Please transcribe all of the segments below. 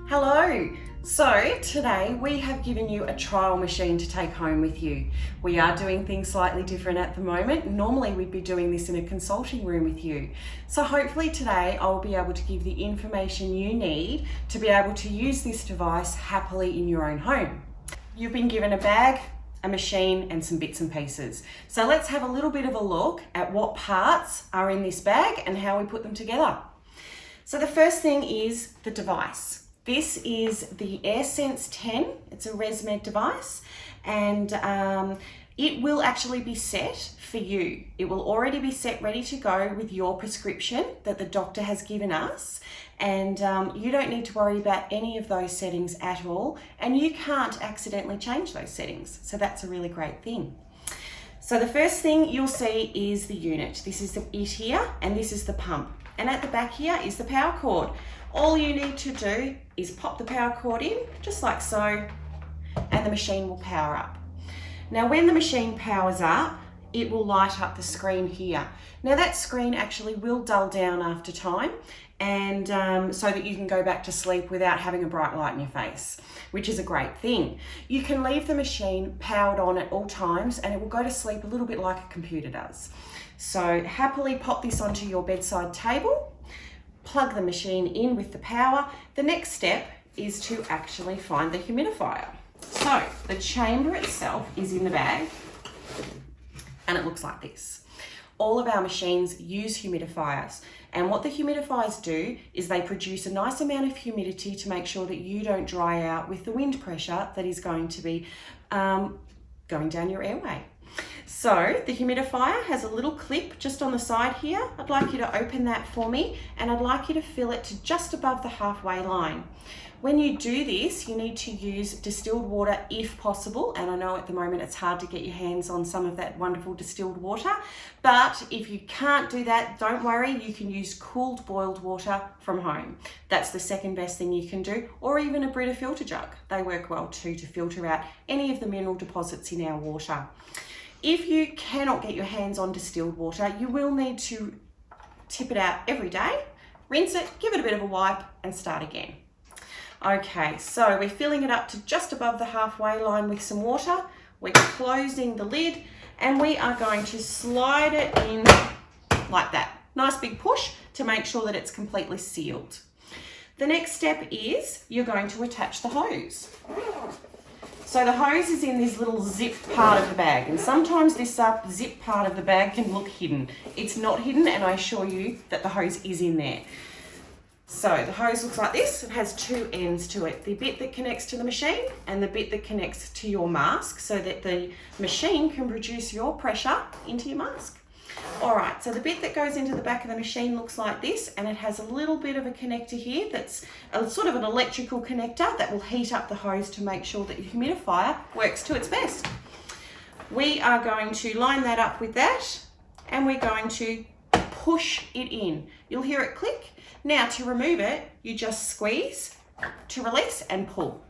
Hello! So today we have given you a trial machine to take home with you. We are doing things slightly different at the moment. Normally we'd be doing this in a consulting room with you. So hopefully today I'll be able to give the information you need to be able to use this device happily in your own home. You've been given a bag, a machine and some bits and pieces. So let's have a little bit of a look at what parts are in this bag and how we put them together. So the first thing is the device. This is the Airsense 10. It's a ResMed device and it will actually be set for you. It will already be set ready to go with your prescription that the doctor has given us, and you don't need to worry about any of those settings at all, and you can't accidentally change those settings. So that's a really great thing. So the first thing you'll see is the unit. This is it here, and this is the pump. And at the back here is the power cord. All you need to do is pop the power cord in, just like so, and the machine will power up. Now when the machine powers up, it will light up the screen here. Now that screen actually will dull down after time, and so that you can go back to sleep without having a bright light in your face, which is a great thing. You can leave the machine powered on at all times and it will go to sleep a little bit like a computer does. So happily pop this onto your bedside table, plug the machine in with the power. The next step is to actually find the humidifier. So the chamber itself is in the bag and it looks like this. All of our machines use humidifiers, and what the humidifiers do is they produce a nice amount of humidity to make sure that you don't dry out with the wind pressure that is going to be going down your airway. So the humidifier has a little clip just on the side here. I'd like you to open that for me, and I'd like you to fill it to just above the halfway line. When you do this, you need to use distilled water if possible, and I know at the moment it's hard to get your hands on some of that wonderful distilled water, but if you can't do that, don't worry, you can use cooled boiled water from home. That's the second best thing you can do, or even a Brita filter jug. They work well too to filter out any of the mineral deposits in our water. If you cannot get your hands on distilled water, you will need to tip it out every day, rinse it, give it a bit of a wipe and start again. Okay, so we're filling it up to just above the halfway line with some water. We're closing the lid and we are going to slide it in like that. Nice big push to make sure that it's completely sealed. The next step is you're going to attach the hose. So the hose is in this little zip part of the bag, and sometimes this zip part of the bag can look hidden. It's not hidden, and I assure you that the hose is in there. So the hose looks like this. It has two ends to it, the bit that connects to the machine and the bit that connects to your mask, so that the machine can produce your pressure into your mask. All right, so the bit that goes into the back of the machine looks like this, and it has a little bit of a connector here that's a sort of an electrical connector that will heat up the hose to make sure that your humidifier works to its best. We are going to line that up with that, and we're going to push it in. You'll hear it click. Now to remove it, you just squeeze to release and pull.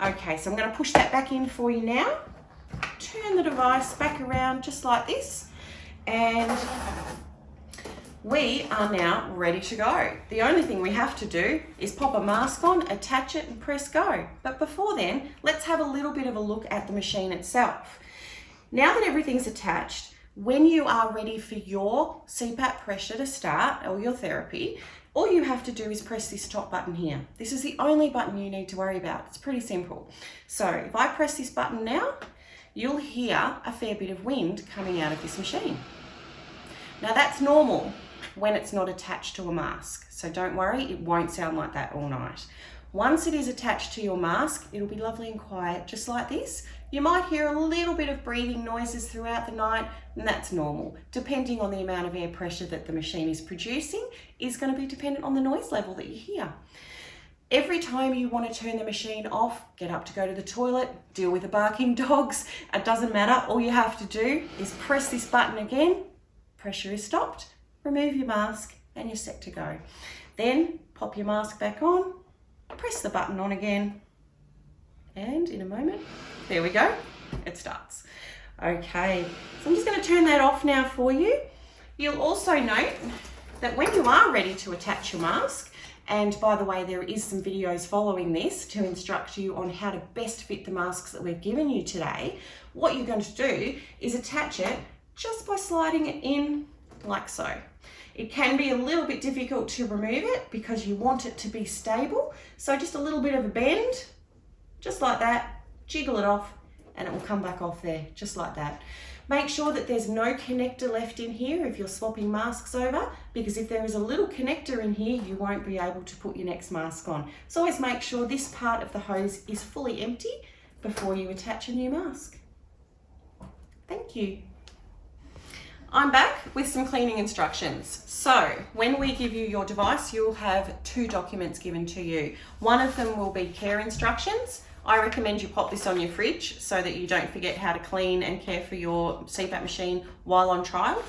Okay, so I'm going to push that back in for you now. Turn the device back around just like this. And we are now ready to go. The only thing we have to do is pop a mask on, attach it and press go. But before then, let's have a little bit of a look at the machine itself. Now that everything's attached, when you are ready for your CPAP pressure to start, or your therapy, all you have to do is press this top button here. This is the only button you need to worry about. It's pretty simple. So if I press this button now, you'll hear a fair bit of wind coming out of this machine. Now that's normal when it's not attached to a mask, so don't worry, it won't sound like that all night. Once it is attached to your mask, it'll be lovely and quiet, just like this. You might hear a little bit of breathing noises throughout the night, and that's normal. Depending on the amount of air pressure that the machine is producing is going to be dependent on the noise level that you hear. Every time you want to turn the machine off, get up to go to the toilet, deal with the barking dogs, it doesn't matter. All you have to do is press this button again, pressure is stopped, remove your mask, and you're set to go. Then pop your mask back on, press the button on again, and in a moment, there we go, it starts. Okay, so I'm just going to turn that off now for you. You'll also note that when you are ready to attach your mask And by the way, there is some videos following this to instruct you on how to best fit the masks that we've given you today. What you're going to do is attach it just by sliding it in like so. It can be a little bit difficult to remove it because you want it to be stable. So just a little bit of a bend, just like that, jiggle it off, and it will come back off there, just like that. Make sure that there's no connector left in here if you're swapping masks over, because if there is a little connector in here, you won't be able to put your next mask on. So always make sure this part of the hose is fully empty before you attach a new mask. Thank you. I'm back with some cleaning instructions. So when we give you your device, you'll have 2 documents given to you. One of them will be care instructions. I recommend you pop this on your fridge so that you don't forget how to clean and care for your CPAP machine while on trial.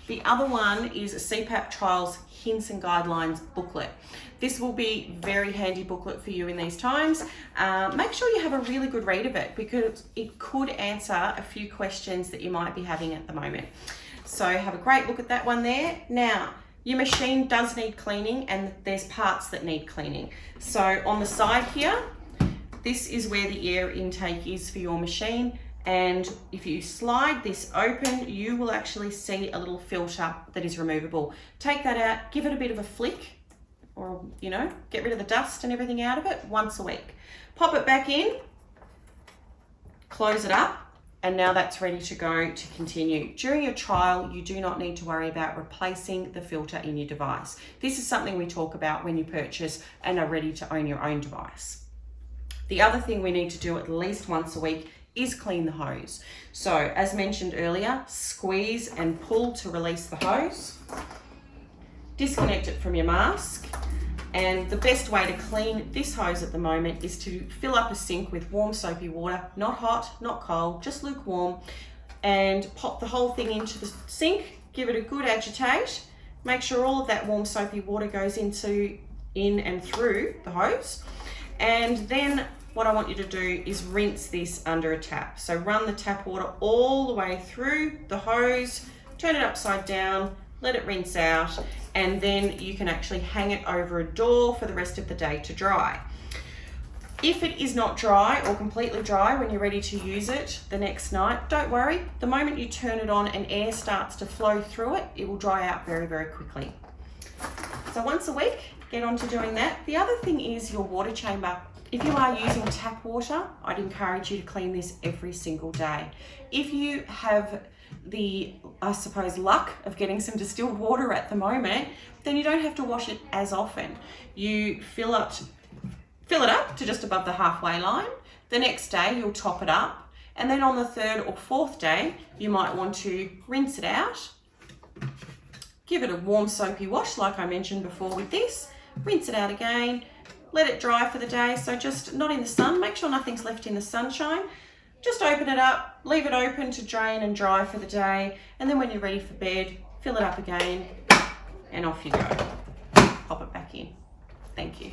The other one is a CPAP Trials Hints and Guidelines booklet. This will be a very handy booklet for you in these times. Make sure you have a really good read of it because it could answer a few questions that you might be having at the moment. So have a great look at that one there. Now, your machine does need cleaning and there's parts that need cleaning. So on the side here, this is where the air intake is for your machine. And if you slide this open, you will actually see a little filter that is removable. Take that out, give it a bit of a flick, or get rid of the dust and everything out of it once a week. Pop it back in, close it up, and now that's ready to go to continue. During your trial, you do not need to worry about replacing the filter in your device. This is something we talk about when you purchase and are ready to own your own device. The other thing we need to do at least once a week is clean the hose. So as mentioned earlier, squeeze and pull to release the hose. Disconnect it from your mask. And the best way to clean this hose at the moment is to fill up a sink with warm soapy water, not hot, not cold, just lukewarm, and pop the whole thing into the sink, give it a good agitate, make sure all of that warm soapy water goes in and through the hose. And then what I want you to do is rinse this under a tap. So run the tap water all the way through the hose, turn it upside down, let it rinse out, and then you can actually hang it over a door for the rest of the day to dry. If it is not dry or completely dry when you're ready to use it the next night, don't worry. The moment you turn it on and air starts to flow through it, it will dry out very, very quickly. So once a week, get on to doing that. The other thing is your water chamber. If you are using tap water, I'd encourage you to clean this every single day. If you have the, I suppose, luck of getting some distilled water at the moment, then you don't have to wash it as often. You fill it up to just above the halfway line. The next day you'll top it up, and then on the 3rd or 4th day you might want to rinse it out, give it a warm soapy wash like I mentioned before with this, rinse it out again, let it dry for the day. So just not in the sun, make sure nothing's left in the sunshine. Just open it up, leave it open to drain and dry for the day, and then when you're ready for bed, fill it up again and off you go. Pop it back in. Thank you.